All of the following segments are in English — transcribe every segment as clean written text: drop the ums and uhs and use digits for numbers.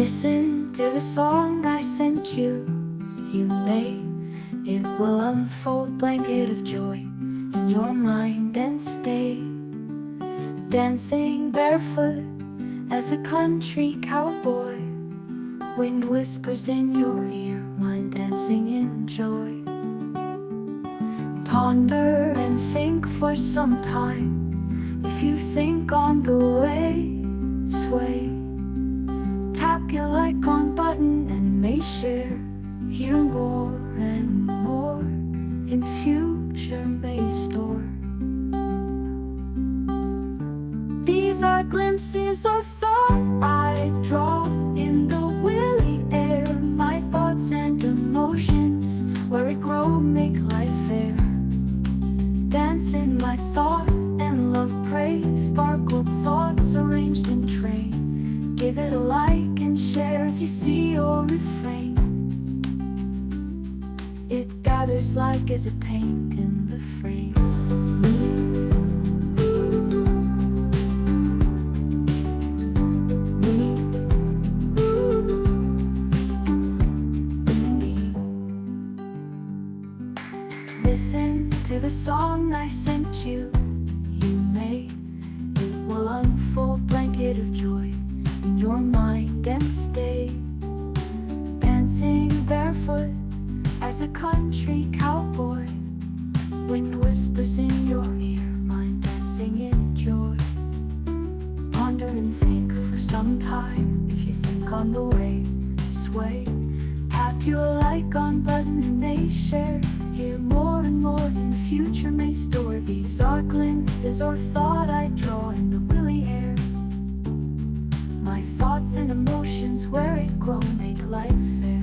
Listen to the song I sent you. You may, it will unfold blanket of joy in your mind and stay dancing barefoot as a country cowboy. Wind whispers in your ear, mind dancing in joy. Ponder and think for some time. If you think on the way, sway. Tap your like on button and may share. Hear more and more in future may store. These are glimpses of thought I draw in the willy air. My thoughts and emotions, where it grow, make life fair. Dance in my thought and love praise. Sparkled thoughts arranged in train. Give it a like and share if you see or refrain. It gathers like as a paint in the frame. Listen to the song I sent you. You may, it will unfold blanket of joy in your mind and stay dancing barefoot as a country cowboy. Wind whispers in your ear, mind dancing in joy. Ponder and think for some time. If you think on the way, sway. Tap your like on button and they share. Hear more and more in the future may store. These are glimpses or thought I draw in the willy air. My thoughts and emotions, where it grow, make life fair.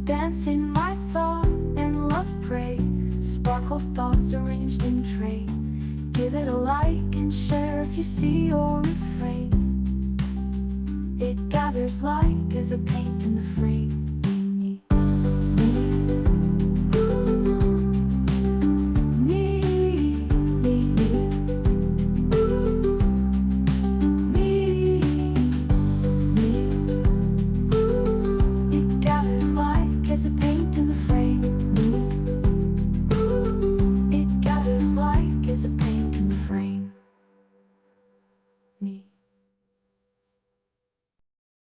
Dance in my thought and love pray. Sparkle thoughts arranged in train. Give it a like and share if you see or refrain. It gathers like as a paint in the frame.